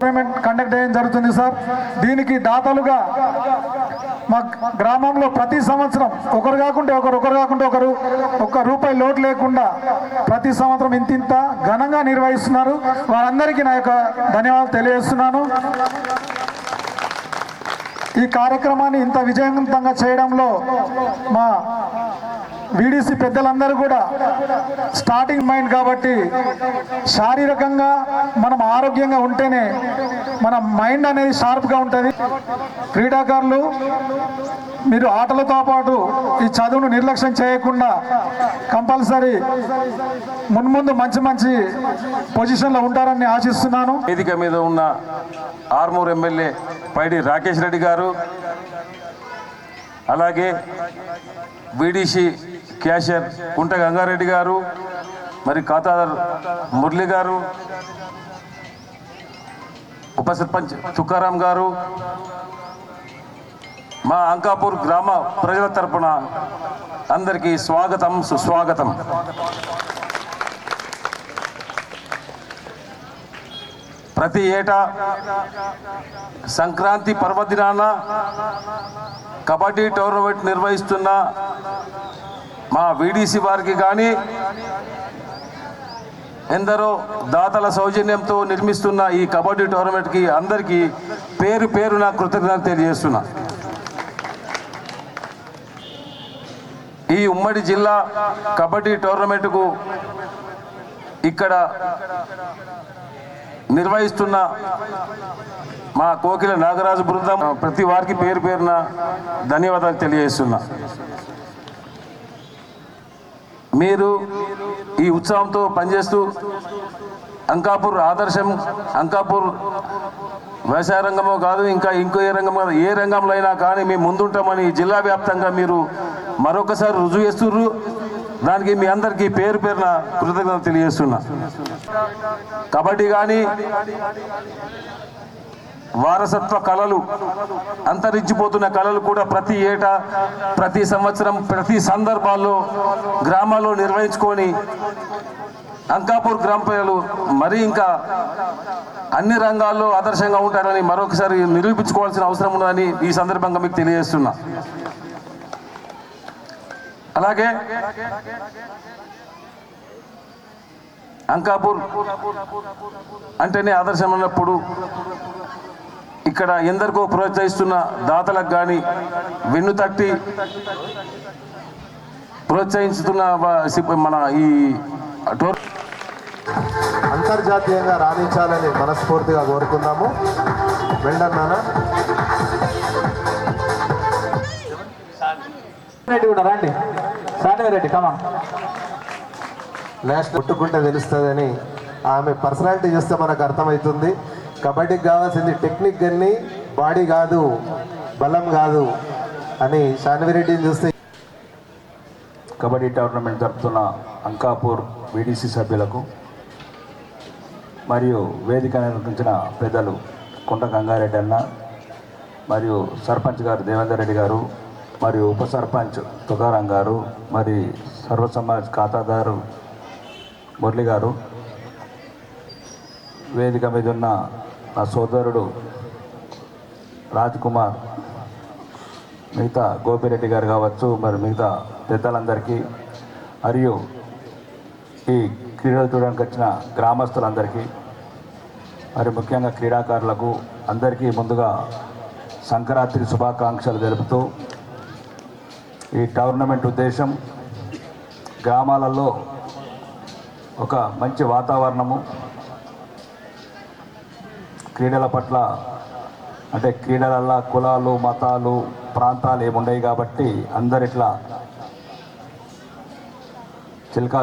Tournament conduct చేయడం జరుగుతుంది sir. దీనికి దాతలుగా మా గ్రామంలో ప్రతి సంవత్సరం ఒకరు కాకుంటే ఒకరు ₹1 లోటు లేకుండా ప్రతి సంవత్సరం ఇంతింత ఘనంగా నిర్వహిస్తున్నారు. వారందరికీ నా యొక్క ధన్యవాదాలు తెలియజేస్తున్నాను. ఈ కార్యక్రమాన్ని ఇంత విజయవంతంగా చేయడంలో మా వీడీసీ పెద్దలందరూ కూడా స్టార్టింగ్ మైండ్ కాబట్టి శారీరకంగా మనం ఆరోగ్యంగా ఉంటేనే మన మైండ్ అనేది షార్ప్గా ఉంటుంది. క్రీడాకారులు మీరు ఆటలతో పాటు ఈ చదువును నిర్లక్ష్యం చేయకుండా కంపల్సరీ మున్ముందు మంచి పొజిషన్లో ఉంటారని ఆశిస్తున్నాను. వేదిక మీద ఉన్న ఆర్మూర్ ఎమ్మెల్యే పైడి రాకేష్ రెడ్డి గారు, అలాగే వీడీసీ క్యాషియర్ కుంట గంగారెడ్డి గారు, మరి ఖాతాదార్ మురళి గారు, ఉప సర్పంచ్ తుకారాం గారు, మా అంకాపూర్ గ్రామ ప్రజల తరపున అందరికీ స్వాగతం సుస్వాగతం. ప్రతి ఏటా సంక్రాంతి పర్వదినాన కబడ్డీ టోర్నమెంట్ నిర్వహిస్తున్న మా వీడీసీ వారికి కానీ, ఎందరో దాతల సౌజన్యంతో నిర్మిస్తున్న ఈ కబడ్డీ టోర్నమెంట్కి అందరికీ పేరు పేరున కృతజ్ఞతలు తెలియజేస్తున్నా. ఈ ఉమ్మడి జిల్లా కబడ్డీ టోర్నమెంట్కు ఇక్కడ నిర్వహిస్తున్న మా కోకిల నాగరాజు బృందం ప్రతి వారికి పేరు పేరున ధన్యవాదాలు తెలియజేస్తున్నా. మీరు ఈ ఉత్సవంతో పనిచేస్తూ అంకాపూర్ ఆదర్శం, అంకాపూర్ వ్యవసాయ రంగమో కాదు, ఇంకా ఇంకో ఏ రంగం కాదు, ఏ రంగంలో అయినా కానీ మేము ముందుంటామని జిల్లా వ్యాప్తంగా మీరు మరొకసారి రుజువు చేస్తుర్రు. దానికి మీ అందరికీ పేరు పేరున కృతజ్ఞతలు తెలియజేస్తున్నా. కబడ్డీ కానీ వారసత్వ కళలు, అంతరించిపోతున్న కళలు కూడా ప్రతి ఏటా, ప్రతి సంవత్సరం, ప్రతి సందర్భాల్లో గ్రామాల్లో నిర్వహించుకొని అంకాపూర్ గ్రామ ప్రజలు మరి ఇంకా అన్ని రంగాల్లో ఆదర్శంగా ఉంటారని మరొకసారి నిరూపించుకోవాల్సిన అవసరం ఉన్నదని ఈ సందర్భంగా మీకు తెలియజేస్తున్నా. అలాగే అంకాపూర్ అంటేనే ఆదర్శం అన్నప్పుడు ఇక్కడ ఎందరికో ప్రోత్సహిస్తున్న దాతలకు కానీ, వెన్ను తట్టి ప్రోత్సహిస్తున్న మన ఈ అంతర్జాతీయంగా రాణించాలని మనస్ఫూర్తిగా కోరుకుందాము. వెళ్ళన్నానా రెడ్డి కూడా రండి, సానే రెడ్డి కమా. లాస్ట్ కొట్టుకుంటే తెలుస్తుందని ఆమె పర్సనాలిటీ చూస్తే మనకు అర్థమవుతుంది. కబడ్డీకి కావాల్సింది టెక్నిక్ కానీ బాడీ కాదు, బలం కాదు అని శాన్విరెడ్డిని చూస్తే. కబడ్డీ టోర్నమెంట్ జరుపుతున్న అంకాపూర్ వీడీసీ సభ్యులకు మరియు వేదిక నిర్వహించిన పెద్దలు కుంట గంగారెడ్డి అన్న మరియు సర్పంచ్ గారు దేవేందర్ రెడ్డి గారు మరియు ఉప సర్పంచ్ తుకారాం గారు, మరి సర్వసమాజ్ ఖాతాదారు మురళి గారు, వేదిక మీద ఉన్న నా సోదరుడు రాజ్ కుమార్, మిగతా గోపిరెడ్డి గారు కావచ్చు, మరి మిగతా పెద్దలందరికీ, మరియు ఈ క్రీడలు చూడడానికి వచ్చిన గ్రామస్తులందరికీ, మరి ముఖ్యంగా క్రీడాకారులకు అందరికీ ముందుగా సంక్రాంతి శుభాకాంక్షలు తెలుపుతూ, ఈ టోర్నమెంట్ ఉద్దేశం గ్రామాలలో ఒక మంచి వాతావరణము, క్రీడల పట్ల అంటే క్రీడలల్లో కులాలు, మతాలు, ప్రాంతాలు ఏముండవు కాబట్టి అందరిట్లా చిల్కా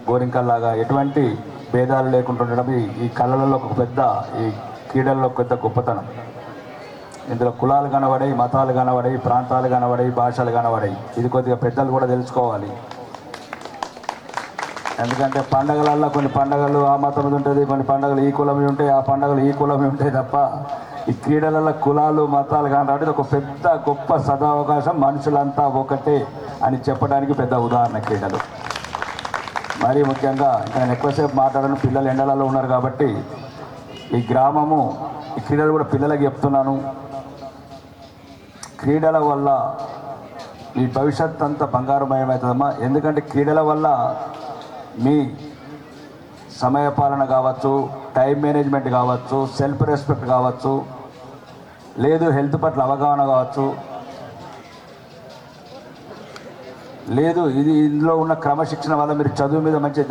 గోరింకల్లాగా ఎటువంటి భేదాలు లేకుండా ఉండడం ఈ కళలలో ఒక పెద్ద, ఈ క్రీడల్లో ఒక పెద్ద గొప్పతనం. ఇందులో కులాలు కనబడాయి, మతాలు కనబడాయి, ప్రాంతాలు కనబడాయి, భాషలు కనబడాయి. ఇది కొద్దిగా పెద్దలు కూడా తెలుసుకోవాలి. ఎందుకంటే పండగలల్లో కొన్ని పండగలు ఆ మతం ఉంటుంది, కొన్ని పండుగలు ఈ కులం ఉంటాయి, ఆ పండుగలు ఈ కులం ఉంటాయి తప్ప ఈ క్రీడలలో కులాలు మతాలు కాబట్టి ఒక పెద్ద గొప్ప సదావకాశం. మనుషులంతా ఒకటే అని చెప్పడానికి పెద్ద ఉదాహరణ క్రీడలు. మరీ ముఖ్యంగా నేను ఎక్కువసేపు మాట్లాడను, పిల్లలు ఎండలలో ఉన్నారు కాబట్టి ఈ గ్రామము ఈ క్రీడలు కూడా పిల్లలకి చెప్తున్నాను, క్రీడల వల్ల మీ భవిష్యత్ అంతా బంగారుమయమవుతుందమ్మా. ఎందుకంటే క్రీడల వల్ల మీ సమయపాలన కావచ్చు, టైం మేనేజ్మెంట్ కావచ్చు, సెల్ఫ్ రెస్పెక్ట్ కావచ్చు, లేదు హెల్త్ పట్ల అవగాహన కావచ్చు, లేదు ఇందులో ఉన్న క్రమశిక్షణ వల్ల మీరు చదువు మీద మంచి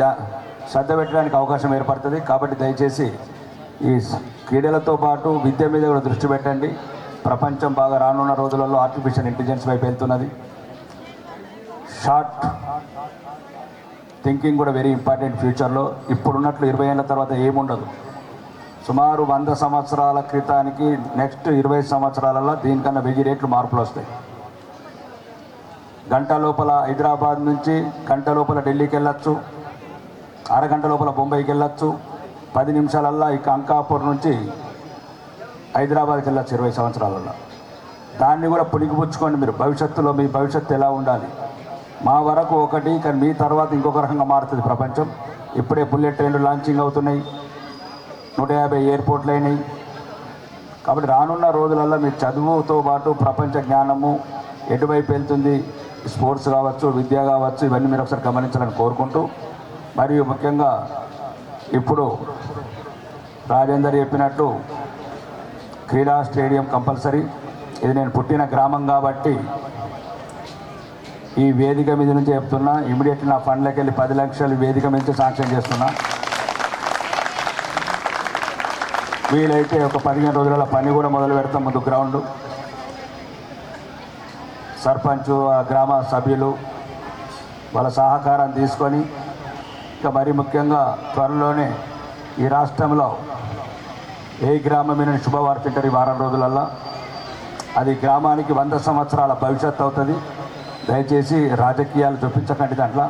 శ్రద్ధ పెట్టడానికి అవకాశం ఏర్పడుతుంది. కాబట్టి దయచేసి ఈ క్రీడలతో పాటు విద్య మీద కూడా దృష్టి పెట్టండి. ప్రపంచం బాగా రానున్న రోజులలో ఆర్టిఫిషియల్ ఇంటెలిజెన్స్ వైపు వెళ్తున్నది. షార్ట్ థింకింగ్ కూడా వెరీ ఇంపార్టెంట్ ఫ్యూచర్లో. ఇప్పుడున్నట్లు 20 ఏళ్ళ తర్వాత ఏముండదు. సుమారు 100 సంవత్సరాల క్రితానికి నెక్స్ట్ 20 సంవత్సరాలలో దీనికన్నా 1000 రెట్లు మార్పులు వస్తాయి. గంట లోపల హైదరాబాద్ నుంచి గంట లోపల ఢిల్లీకి వెళ్ళొచ్చు, అరగంట లోపల బొంబాయికి వెళ్ళొచ్చు, 10 నిమిషాలల్లో ఇక అంకాపూర్ నుంచి హైదరాబాద్కి వెళ్ళొచ్చు 20 సంవత్సరాలలో. దాన్ని కూడా పుణికిపుచ్చుకోండి. మీరు భవిష్యత్తులో మీ భవిష్యత్తు ఎలా ఉండాలి. మా వరకు ఒకటి, కానీ మీ తర్వాత ఇంకొక రకంగా మారుతుంది ప్రపంచం. ఇప్పుడే బుల్లెట్ ట్రైన్లు లాంచింగ్ అవుతున్నాయి, 150 ఎయిర్పోర్ట్లు అయినాయి. కాబట్టి రానున్న రోజులలో మీ చదువుతో పాటు ప్రపంచ జ్ఞానము ఎటువైపు వెళ్తుంది, స్పోర్ట్స్ కావచ్చు, విద్య కావచ్చు, ఇవన్నీ మీరు ఒకసారి గమనించాలని కోరుకుంటూ, మరియు ముఖ్యంగా ఇప్పుడు రాజేందర్ చెప్పినట్టు క్రీడా స్టేడియం కంపల్సరీ. ఇది నేను పుట్టిన గ్రామం కాబట్టి ఈ వేదిక మీద నుంచి చెప్తున్నా. ఇమీడియట్లీ నా ఫండ్లోకి వెళ్ళి 10 లక్షలు వేదిక మీద నుంచి శాంక్షన్ చేస్తున్నా. వీలైతే ఒక 15 రోజుల పని కూడా మొదలు పెడతాం. ముందు గ్రౌండ్, సర్పంచ్, గ్రామ సభ్యులు వాళ్ళ సహకారం తీసుకొని, ఇంకా మరీ ముఖ్యంగా త్వరలోనే ఈ రాష్ట్రంలో ఏ గ్రామం మీద శుభవార్త తింటారు ఈ వారం రోజులల్లో. అది గ్రామానికి 100 సంవత్సరాల భవిష్యత్తు అవుతుంది. దయచేసి రాజకీయాలు చూపించకండి. దాంట్లో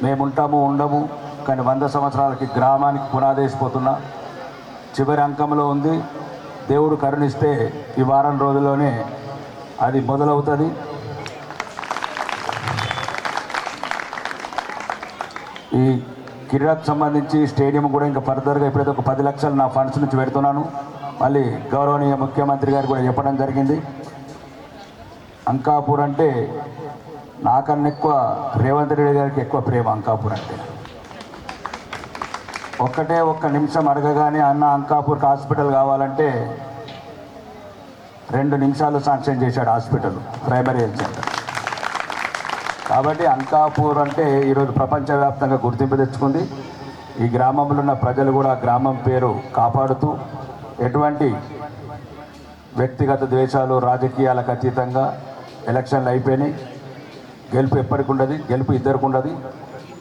మేముంటాము ఉండము, కానీ 100 సంవత్సరాలకి గ్రామానికి పునాదేసిపోతున్నా. చివరి అంకంలో ఉంది. దేవుడు కరుణిస్తే ఈ వారం రోజుల్లోనే అది మొదలవుతుంది. ఈ క్రీడకు సంబంధించి స్టేడియం కూడా ఇంకా ఫర్దర్గా ఇప్పుడైతే ఒక 10 లక్షలు నా ఫండ్స్ నుంచి పెడుతున్నాను. మళ్ళీ గౌరవనీయ ముఖ్యమంత్రి గారు కూడా చెప్పడం జరిగింది. అంకాపూర్ అంటే నాకన్నా ఎక్కువ రేవంత్ రెడ్డి గారికి ఎక్కువ ప్రేమ. అంకాపూర్ అంటే ఒక్క నిమిషం అడగగానే అన్న అంకాపూర్కి హాస్పిటల్ కావాలంటే 2 నిమిషాలు శాంక్షన్ చేశాడు హాస్పిటల్, ప్రైమరీ హెల్త్ సెంటర్. కాబట్టి అంకాపూర్ అంటే ఈరోజు ప్రపంచవ్యాప్తంగా గుర్తింపు తెచ్చుకుంది. ఈ గ్రామంలో ఉన్న ప్రజలు కూడా గ్రామం పేరు కాపాడుతూ ఎటువంటి వ్యక్తిగత ద్వేషాలు, రాజకీయాలకు అతీతంగా ఎలక్షన్లు అయిపోయినాయి. గెలుపు ఎప్పటికి ఉండదు, గెలుపు ఇద్దరికి ఉండదు.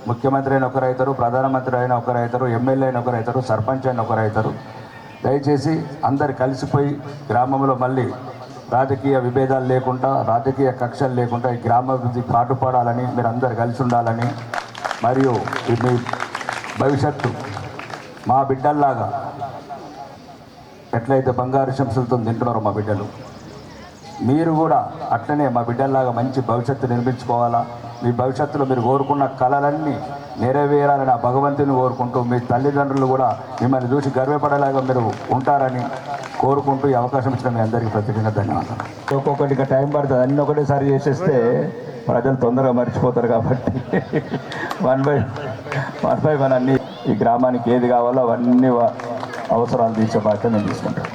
ముఖ్యమంత్రి అయిన ఒకరు అవుతారు, ప్రధానమంత్రి అయిన ఒకరు అవుతారు, ఎమ్మెల్యే అయిన ఒకరు అవుతారు, సర్పంచ్ అయిన ఒకరు అవుతారు. దయచేసి అందరు కలిసిపోయి గ్రామంలో మళ్ళీ రాజకీయ విభేదాలు లేకుండా, రాజకీయ కక్షలు లేకుండా ఈ గ్రామాభివృద్ధి పాటుపడాలని, మీరు అందరు కలిసి ఉండాలని, మరియు మీ భవిష్యత్తు మా బిడ్డల్లాగా ఎట్లయితే బంగారు శంసులతో తింటున్నారో మా బిడ్డలు, మీరు కూడా అట్లనే మా బిడ్డల్లాగా మంచి భవిష్యత్తు నిర్మించుకోవాలా. మీ భవిష్యత్తులో మీరు కోరుకున్న కళలన్నీ నెరవేరాలని ఆ భగవంతుని కోరుకుంటూ, మీ తల్లిదండ్రులు కూడా మిమ్మల్ని చూసి గర్వపడేలాగా మీరు ఉంటారని కోరుకుంటూ ఈ అవకాశం ఇచ్చిన మీ అందరికీ ప్రత్యేకంగా ధన్యవాదాలు. ఒక్కొక్కటిగా టైం పడుతుంది, అన్నీ ఒకటేసారి చేసేస్తే ప్రజలు తొందరగా మర్చిపోతారు. కాబట్టి 1 by 1 అన్నీ ఈ గ్రామానికి ఏది కావాలో అవన్నీ అవసరాలు తీర్చే బాధ్యత నేను తీసుకుంటాను.